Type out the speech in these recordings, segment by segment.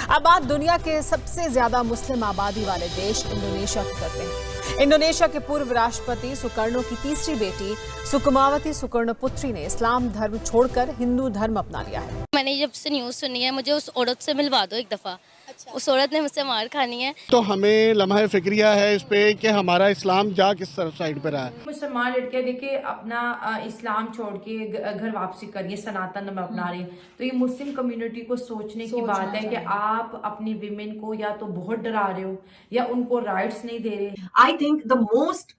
अब बात दुनिया के सबसे ज्यादा मुस्लिम आबादी वाले देश इंडोनेशिया की करते हैं। इंडोनेशिया के पूर्व राष्ट्रपति सुकर्णो की तीसरी बेटी सुकुमावती सुकर्णपुत्री ने इस्लाम धर्म छोड़कर हिंदू धर्म अपना लिया है। मैंने जब से न्यूज़ सुनी है, मुझे उस औरत से मिलवा दो एक दफ़ा। उस औरत ने मुझसे मार खानी है। तो हमें लम्हा फिक्रिया है इस पे कि हमारा इस्लाम जा किस साइड पे रहा है। मुसलमान लड़कियां देखिए अपना इस्लाम छोड़ के घर वापसी करिए, सनातन धर्म अपना रही। तो ये मुस्लिम कम्युनिटी को सोचने की बात है कि आप अपनी विमेन को या तो बहुत डरा रहे हो या उनको राइट्स नहीं दे रहे। I think the most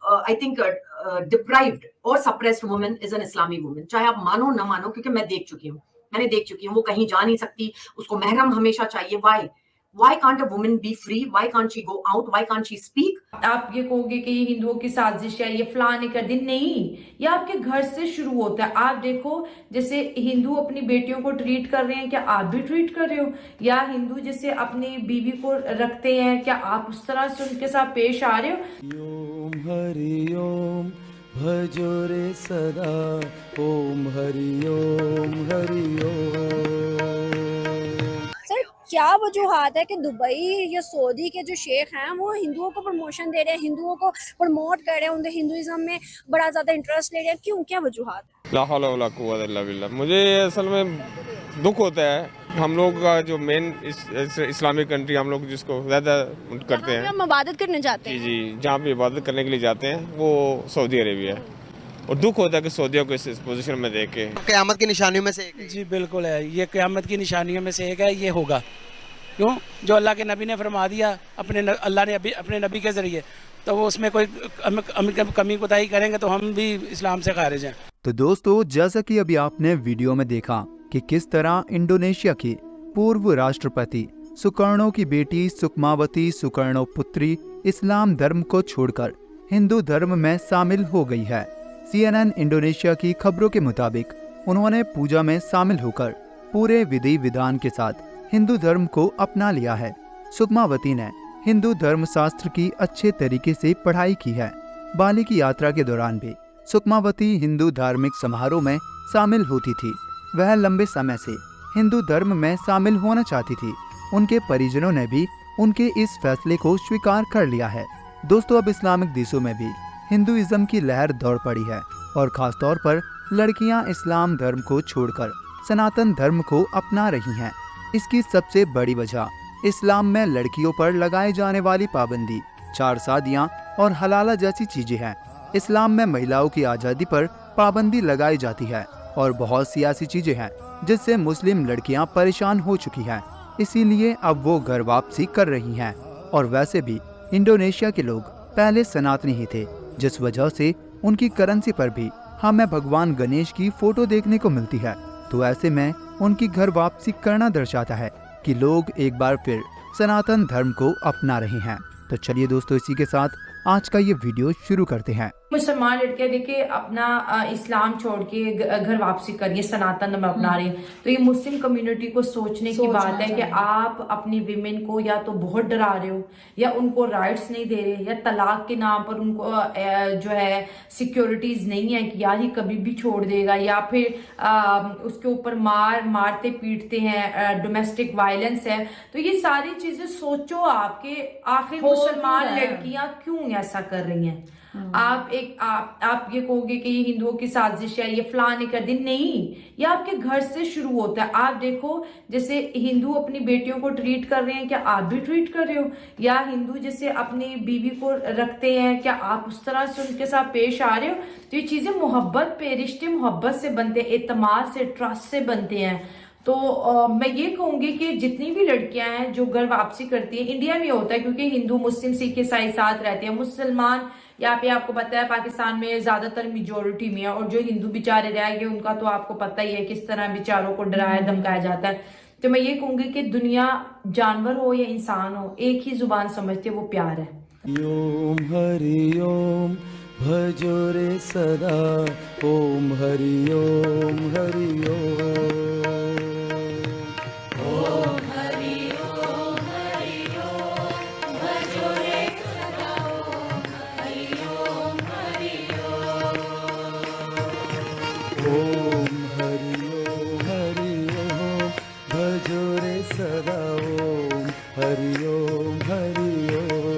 deprived or suppressed woman is an Islamic woman. चाहे आप मानो ना मानो, क्योंकि मैंने देख चुकी हूँ वो कहीं जा नहीं सकती, उसको महरम हमेशा चाहिए। Why can't a woman be free? Why can't she go out? Why can't she speak? आप ये कहोगे कि ये हिंदुओं की साजिश है, ये फलाने कर दिन नहीं, ये आपके घर से शुरू होता है। आप देखो जैसे हिंदू अपनी बेटियों को ट्रीट कर रहे हैं, क्या आप भी ट्रीट कर रहे हो? या हिंदू जैसे अपनी बीवी को रखते हैं, क्या आप उस तरह से उनके साथ पेश आ रहे हो? ओम हरि ओम भजो रे सदा, ओम हरि ओम हरि ओम। क्या वजूहात है कि दुबई या सऊदी के जो शेख हैं वो हिंदुओं को प्रमोशन दे रहे हैं, हिंदुओं को प्रमोट कर रहे हैं, उनके हिंदुइज्म में बड़ा ज्यादा इंटरेस्ट ले रहे हैं? क्यों, क्या वजूहात है? ला हौला वला कुव्वत इल्ला बिल्लाह। मुझे असल में दुख होता है, हम लोग का जो मेन इस्लामिक कंट्री हम लोग जिसको ज़्यादा करते हैं, हम इबादत करने जाते हैं। जी, जहाँ पे इबादत करने के लिए जाते हैं वो सऊदी अरेबिया है। और दुख होता है कि सऊदियों को इस पोजीशन में देख के। क़यामत की निशानियों में से एक है। जी बिल्कुल है, ये क़यामत की निशानियों में से एक है, ये होगा। क्यों? जो अल्लाह के नबी ने फरमा दिया अल्लाह ने अपने नबी के ज़रिए, तो वो उसमें कोई कमी कोताही करेंगे तो हम भी इस्लाम से खारिज हैं। तो दोस्तों, जैसा कि अभी आपने वीडियो में देखा कि किस तरह इंडोनेशिया की पूर्व राष्ट्रपति सुकर्णो की बेटी सुकुमावती सुकर्णोपुत्री इस्लाम धर्म को छोड़कर हिंदू धर्म में शामिल हो गई है। CNN इंडोनेशिया की खबरों के मुताबिक उन्होंने पूजा में शामिल होकर पूरे विधि विधान के साथ हिंदू धर्म को अपना लिया है। सुकुमावती ने हिंदू धर्म शास्त्र की अच्छे तरीके से पढ़ाई की है। बाली की यात्रा के दौरान भी सुकुमावती हिंदू धार्मिक समारोह में शामिल होती थी। वह लंबे समय से हिंदू धर्म में शामिल होना चाहती थी। उनके परिजनों ने भी उनके इस फैसले को स्वीकार कर लिया है। दोस्तों, अब इस्लामिक देशों में भी हिंदुइज्म की लहर दौड़ पड़ी है और खास तौर पर लड़कियां इस्लाम धर्म को छोड़कर सनातन धर्म को अपना रही हैं। इसकी सबसे बड़ी वजह इस्लाम में लड़कियों पर लगाए जाने वाली पाबंदी, 4 शादियां और हलाला जैसी चीजें हैं। इस्लाम में महिलाओं की आज़ादी पर पाबंदी लगाई जाती है और बहुत सी ऐसी चीजें हैं जिससे मुस्लिम लड़कियां परेशान हो चुकी हैं। इसीलिए अब वो घर वापसी कर रही हैं। और वैसे भी इंडोनेशिया के लोग पहले सनातनी ही थे, जिस वजह से उनकी करेंसी पर भी हमें भगवान गणेश की फोटो देखने को मिलती है। तो ऐसे में उनकी घर वापसी करना दर्शाता है कि लोग एक बार फिर सनातन धर्म को अपना रहे हैं। तो चलिए दोस्तों, इसी के साथ आज का ये वीडियो शुरू करते हैं। मुसलमान लड़कियां देखिए अपना इस्लाम छोड़ के घर वापसी करिए, सनातन धर्म अपना रही। तो ये मुस्लिम कम्युनिटी को सोचने की बात है कि आप अपनी विमेन को या तो बहुत डरा रहे हो या उनको राइट्स नहीं दे रहे, या तलाक के नाम पर उनको जो है सिक्योरिटीज नहीं है कि यार ही कभी भी छोड़ देगा, या फिर उसके ऊपर मारते पीटते हैं, डोमेस्टिक वायलेंस है। तो ये सारी चीजें सोचो आपके आखिर मुसलमान लड़कियां क्यों ऐसा कर रही हैं। आप ये कहोगे कि ये हिंदुओं की साजिश है, ये फलाने कर दिन नहीं, ये आपके घर से शुरू होता है। आप देखो जैसे हिंदू अपनी बेटियों को ट्रीट कर रहे हैं, क्या आप भी ट्रीट कर रहे हो? या हिंदू जैसे अपनी बीवी को रखते हैं, क्या आप उस तरह से उनके साथ पेश आ रहे हो? तो ये चीजें मोहब्बत पे, रिश्ते मोहब्बत से बनते हैं, एतमाद से, ट्रस्ट से बनते हैं। तो मैं ये कहूंगी कि जितनी भी लड़कियां हैं जो घर वापसी करती हैं, इंडिया में होता है क्योंकि हिंदू मुस्लिम सिख ईसाई साथ रहते हैं। मुसलमान यहाँ पे आपको पता है पाकिस्तान में ज्यादातर मेजोरिटी में है, और जो हिंदू बेचारे रह गए उनका तो आपको पता ही है किस तरह बेचारों को डराया धमकाया जाता है। तो मैं ये कहूंगी कि दुनिया जानवर हो या इंसान हो, एक ही जुबान समझते, वो प्यार है। ओम हरि ओम भजो रे सदा, ओम हरि ओम हरि ओम। ओम हरि ओम भजो रे सदा, ओम हरि ओम हरि ओम।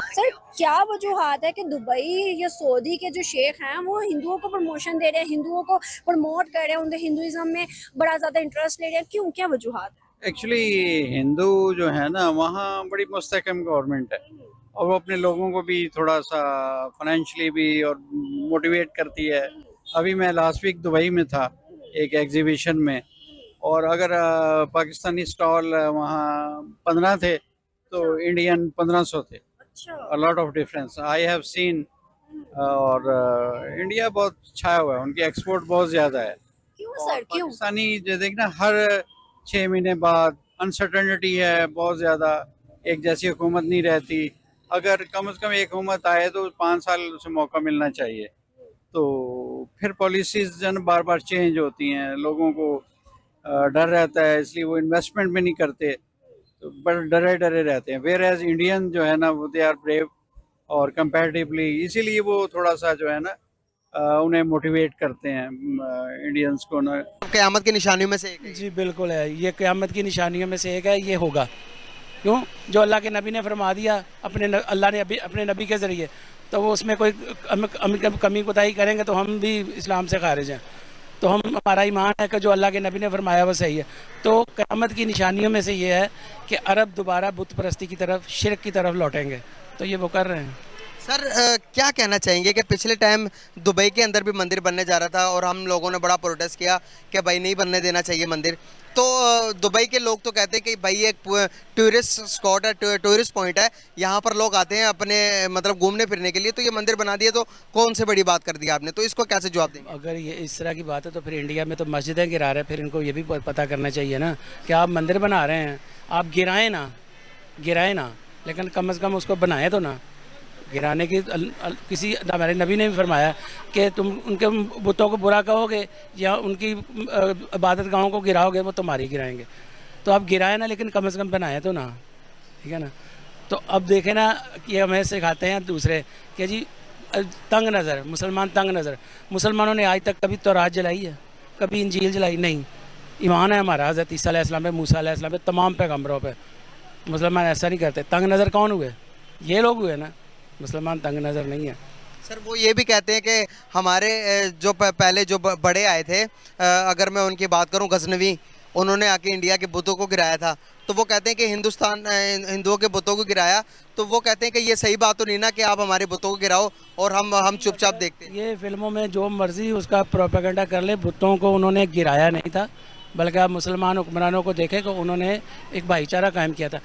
सर क्या वजूहात है कि दुबई या सऊदी के जो शेख हैं वो हिंदुओं को प्रमोशन दे रहे हैं, हिंदुओं को प्रमोट कर रहे हैं, उनके हिंदुइज्म में बड़ा ज़्यादा इंटरेस्ट ले रहे हैं, क्यों, क्या वजूहात है? एक्चुअली हिंदू जो है ना वहाँ बड़ी मुस्तहकम गवर्नमेंट है और वो अपने लोगों को भी थोड़ा सा फाइनेंशियली भी और मोटिवेट करती है। अभी मैं लास्ट वीक दुबई में था एक एग्जीबिशन में, और अगर पाकिस्तानी स्टॉल वहाँ 15 थे तो इंडियन 1500 थे। A lot of difference I have seen। और इंडिया बहुत छाया हुआ है, उनकी एक्सपोर्ट बहुत ज़्यादा है। क्यों सर, क्यों? पाकिस्तानी जो देखना हर 6 महीने बाद अनसर्टनिटी है बहुत ज़्यादा, एक जैसी हुकूमत नहीं रहती। अगर कम से कम एक हुकूमत आए तो 5 साल उसे मौका मिलना चाहिए। तो फिर पॉलिसीज़ जन बार बार चेंज होती हैं, लोगों को डर रहता है, इसलिए वो इन्वेस्टमेंट भी नहीं करते, तो बड़े डरे डरे रहते हैं। वेयर एज इंडियन जो है ना वो दे आर ब्रेव और कंपैरेटिवली, इसीलिए वो थोड़ा सा जो है ना उन्हें मोटिवेट करते हैं इंडियंस को ना। क़यामत की निशानियों में से एक है। जी बिल्कुल है, ये क़यामत की निशानियों में से एक है, ये होगा। क्यों? जो अल्लाह के नबी ने फरमा दिया अल्लाह ने अपने नबी के ज़रिए, तो वो उसमें कोई कमी कोताही करेंगे तो हम भी इस्लाम से खारिज हैं। तो हमारा ईमान है कि जो अल्लाह के नबी ने फरमाया वो सही है। तो क़यामत की निशानियों में से ये है कि अरब दोबारा बुत परस्ती की तरफ, शिरक की तरफ लौटेंगे, तो ये वो कर रहे हैं। सर क्या कहना चाहेंगे कि पिछले टाइम दुबई के अंदर भी मंदिर बनने जा रहा था और हम लोगों ने बड़ा प्रोटेस्ट किया कि भाई नहीं बनने देना चाहिए मंदिर, तो दुबई के लोग तो कहते हैं कि भाई एक टूरिस्ट स्पॉट है, टूरिस्ट पॉइंट है, यहाँ पर लोग आते हैं अपने मतलब घूमने फिरने के लिए, तो ये मंदिर बना दिए तो कौन से बड़ी बात कर दी आपने, तो इसको कैसे जवाब देंगे? अगर ये इस तरह की बात है तो फिर इंडिया में तो मस्जिदें गिरा रहे हैं, फिर इनको ये भी पता करना चाहिए ना कि आप मंदिर बना रहे हैं, आप गिराएं ना, लेकिन कम से कम उसको बनाएं तो ना। गिराने की किसी हमारे नबी ने भी फरमाया कि तुम उनके बुतों को बुरा कहोगे या उनकी इबादत गाहों को गिराओगे, वो तुम्हारी गिराएंगे। तो आप गिराएं ना, लेकिन कम से कम बनाए तो ना, ठीक है ना। तो अब देखें ना, ये हमें सिखाते हैं दूसरे कि जी तंग नज़र, मुसलमान तंग नज़र। मुसलमानों ने आज तक कभी तौरात जलाई है, कभी इंजील जलाई नहीं। ईमान है हमारा हज़रत ईसा अलैहिस्सलाम पे, मूसा अलैहिस्सलाम पे, तमाम पैगम्बरों पे। मुसलमान ऐसा नहीं करते। तंग नज़र कौन हुए? ये लोग हुए ना, मुसलमान तंग नज़र नहीं है। सर वो ये भी कहते हैं कि हमारे जो पहले जो बड़े आए थे, अगर मैं उनकी बात करूं, गजनवी, उन्होंने आके इंडिया के बुतों को गिराया था, तो वो कहते हैं कि हिंदुओं के बुतों को गिराया, तो वो कहते हैं कि ये सही बात तो नहीं ना कि आप हमारे बुतों को गिराओ और हम चुपचाप देखते हैं। ये फिल्मों में जो मर्जी उसका प्रोपेगेंडा कर ले, बुतों को उन्होंने गिराया नहीं था, बल्कि आप मुसलमान हुक्मरानों को देखें कि उन्होंने एक भाईचारा कायम किया था।